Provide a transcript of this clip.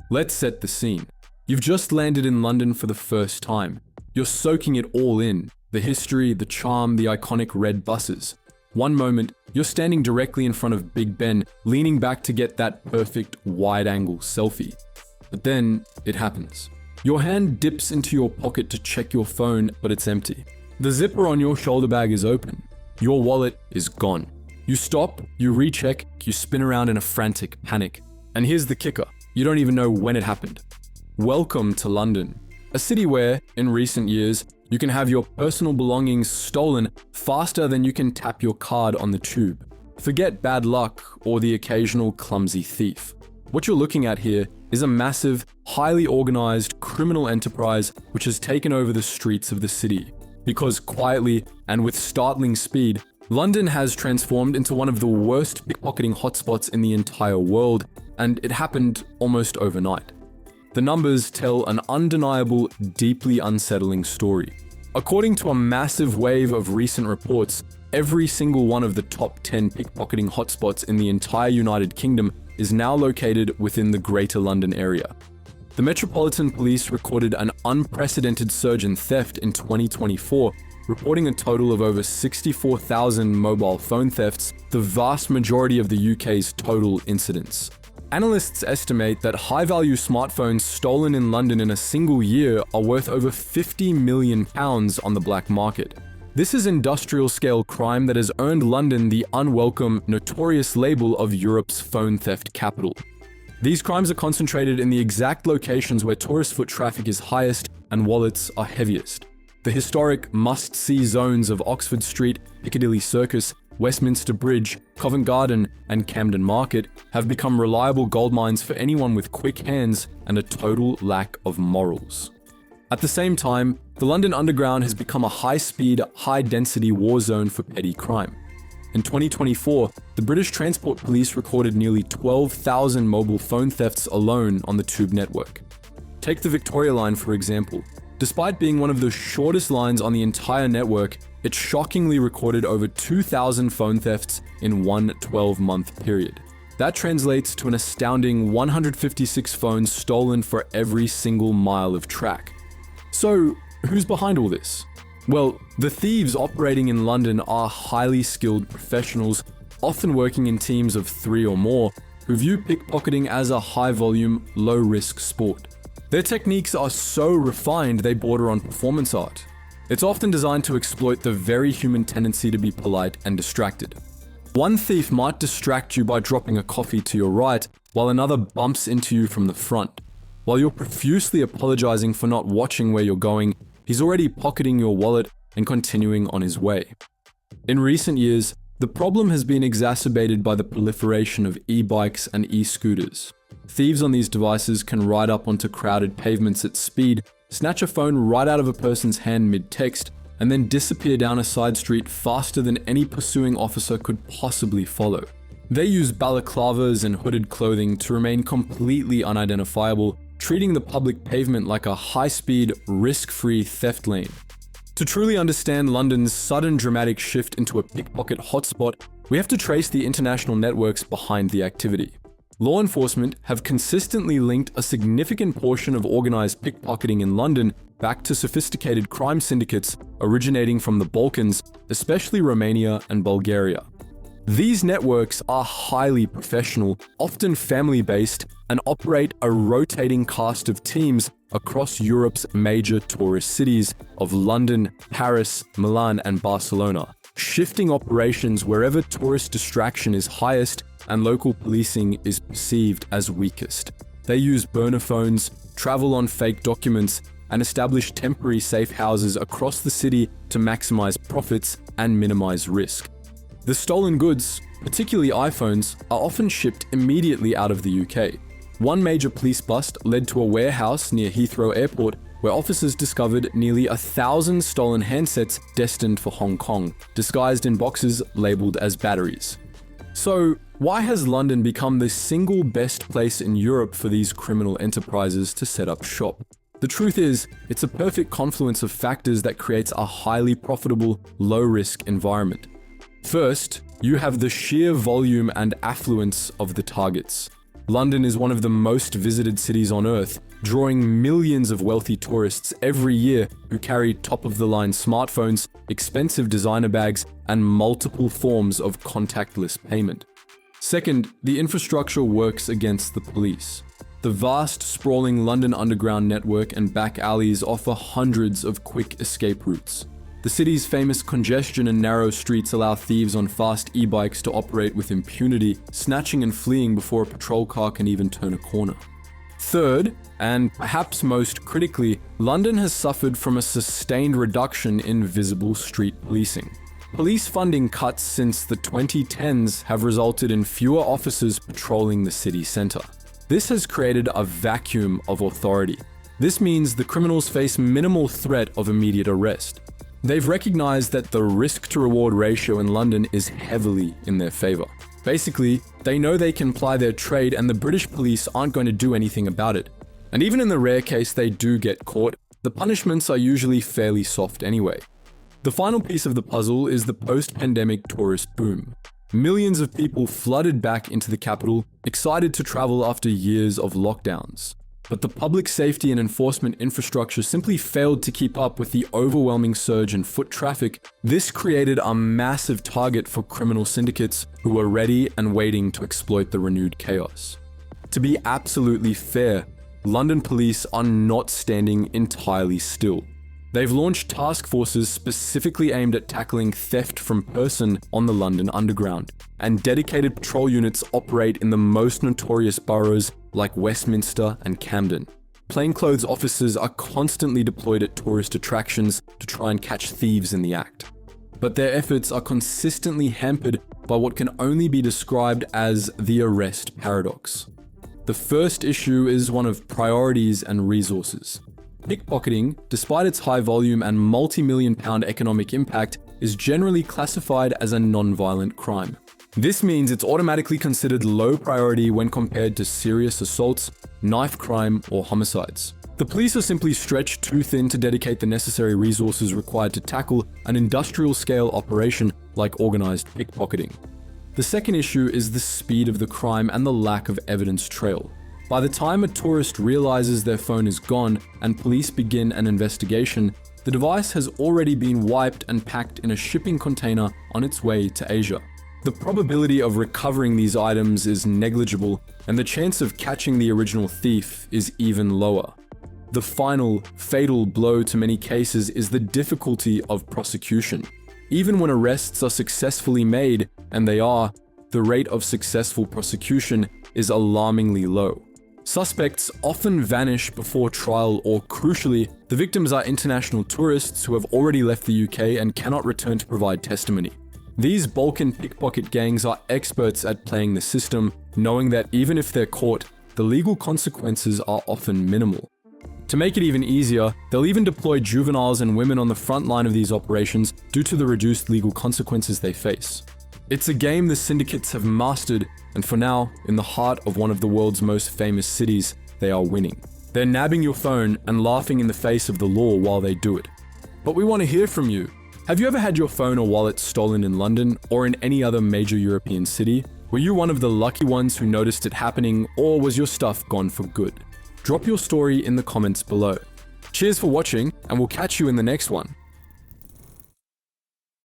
Let's set the scene. You've just landed in London for the first time. You're soaking it all in. The history, the charm, the iconic red buses. One moment, you're standing directly in front of Big Ben, leaning back to get that perfect wide-angle selfie. But then, it happens. Your hand dips into your pocket to check your phone, but it's empty. The zipper on your shoulder bag is open. Your wallet is gone. You stop, you recheck, you spin around in a frantic panic. And here's the kicker. You don't even know when it happened. Welcome to London, a city where, in recent years, you can have your personal belongings stolen faster than you can tap your card on the tube. Forget bad luck or the occasional clumsy thief. What you're looking at here is a massive, highly organized criminal enterprise which has taken over the streets of the city. Because quietly and with startling speed, London has transformed into one of the worst pickpocketing hotspots in the entire world, and it happened almost overnight. The numbers tell an undeniable, deeply unsettling story. According to a massive wave of recent reports, every single one of the top 10 pickpocketing hotspots in the entire United Kingdom is now located within the Greater London area. The Metropolitan Police recorded an unprecedented surge in theft in 2024, reporting a total of over 64,000 mobile phone thefts, the vast majority of the UK's total incidents. Analysts estimate that high-value smartphones stolen in London in a single year are worth over £50 million on the black market. This is industrial-scale crime that has earned London the unwelcome, notorious label of Europe's phone theft capital. These crimes are concentrated in the exact locations where tourist foot traffic is highest and wallets are heaviest. The historic must-see zones of Oxford Street, Piccadilly Circus, Westminster Bridge, Covent Garden, and Camden Market have become reliable goldmines for anyone with quick hands and a total lack of morals. At the same time, the London Underground has become a high-speed, high-density war zone for petty crime. In 2024, the British Transport Police recorded nearly 12,000 mobile phone thefts alone on the Tube network. Take the Victoria Line, for example. Despite being one of the shortest lines on the entire network, it shockingly recorded over 2,000 phone thefts in one 12-month period. That translates to an astounding 156 phones stolen for every single mile of track. So, who's behind all this? Well, the thieves operating in London are highly skilled professionals, often working in teams of 3 or more, who view pickpocketing as a high-volume, low-risk sport. Their techniques are so refined they border on performance art. It's often designed to exploit the very human tendency to be polite and distracted. One thief might distract you by dropping a coffee to your right, while another bumps into you from the front. While you're profusely apologizing for not watching where you're going, he's already pocketing your wallet and continuing on his way. In recent years, the problem has been exacerbated by the proliferation of e-bikes and e-scooters. Thieves on these devices can ride up onto crowded pavements at speed, snatch a phone right out of a person's hand mid-text, and then disappear down a side street faster than any pursuing officer could possibly follow. They use balaclavas and hooded clothing to remain completely unidentifiable, treating the public pavement like a high-speed, risk-free theft lane. To truly understand London's sudden dramatic shift into a pickpocket hotspot, we have to trace the international networks behind the activity. Law enforcement have consistently linked a significant portion of organized pickpocketing in London back to sophisticated crime syndicates originating from the Balkans, especially Romania and Bulgaria. These networks are highly professional, often family-based, and operate a rotating cast of teams across Europe's major tourist cities of London, Paris, Milan, and Barcelona, shifting operations wherever tourist distraction is highest and local policing is perceived as weakest. They use burner phones, travel on fake documents, and establish temporary safe houses across the city to maximize profits and minimize risk. The stolen goods, particularly iPhones, are often shipped immediately out of the UK. One major police bust led to a warehouse near Heathrow Airport where officers discovered nearly 1,000 stolen handsets destined for Hong Kong, disguised in boxes labeled as batteries. So, why has London become the single best place in Europe for these criminal enterprises to set up shop? The truth is, it's a perfect confluence of factors that creates a highly profitable, low-risk environment. First, you have the sheer volume and affluence of the targets. London is one of the most visited cities on Earth, drawing millions of wealthy tourists every year who carry top-of-the-line smartphones, expensive designer bags, and multiple forms of contactless payment. Second, the infrastructure works against the police. The vast, sprawling London Underground network and back alleys offer hundreds of quick escape routes. The city's famous congestion and narrow streets allow thieves on fast e-bikes to operate with impunity, snatching and fleeing before a patrol car can even turn a corner. Third, and perhaps most critically, London has suffered from a sustained reduction in visible street policing. Police funding cuts since the 2010s have resulted in fewer officers patrolling the city centre. This has created a vacuum of authority. This means the criminals face minimal threat of immediate arrest. They've recognized that the risk-to-reward ratio in London is heavily in their favor. Basically, they know they can ply their trade and the British police aren't going to do anything about it. And even in the rare case they do get caught, the punishments are usually fairly soft anyway. The final piece of the puzzle is the post-pandemic tourist boom. Millions of people flooded back into the capital, excited to travel after years of lockdowns. But the public safety and enforcement infrastructure simply failed to keep up with the overwhelming surge in foot traffic. This created a massive target for criminal syndicates who were ready and waiting to exploit the renewed chaos. To be absolutely fair, London police are not standing entirely still. They've launched task forces specifically aimed at tackling theft from person on the London Underground, and dedicated patrol units operate in the most notorious boroughs like Westminster and Camden. Plainclothes officers are constantly deployed at tourist attractions to try and catch thieves in the act. But their efforts are consistently hampered by what can only be described as the arrest paradox. The first issue is one of priorities and resources. Pickpocketing, despite its high volume and multi-million-pound economic impact, is generally classified as a non-violent crime. This means it's automatically considered low priority when compared to serious assaults, knife crime, or homicides. The police are simply stretched too thin to dedicate the necessary resources required to tackle an industrial-scale operation like organized pickpocketing. The second issue is the speed of the crime and the lack of evidence trail. By the time a tourist realizes their phone is gone and police begin an investigation, the device has already been wiped and packed in a shipping container on its way to Asia. The probability of recovering these items is negligible, and the chance of catching the original thief is even lower. The final, fatal blow to many cases is the difficulty of prosecution. Even when arrests are successfully made, and they are, the rate of successful prosecution is alarmingly low. Suspects often vanish before trial, or crucially, the victims are international tourists who have already left the UK and cannot return to provide testimony. These Balkan pickpocket gangs are experts at playing the system, knowing that even if they're caught, the legal consequences are often minimal. To make it even easier, they'll even deploy juveniles and women on the front line of these operations due to the reduced legal consequences they face. It's a game the syndicates have mastered, and for now, in the heart of one of the world's most famous cities, they are winning. They're nabbing your phone and laughing in the face of the law while they do it. But we want to hear from you. Have you ever had your phone or wallet stolen in London or in any other major European city? Were you one of the lucky ones who noticed it happening, or was your stuff gone for good? Drop your story in the comments below. Cheers for watching, and we'll catch you in the next one.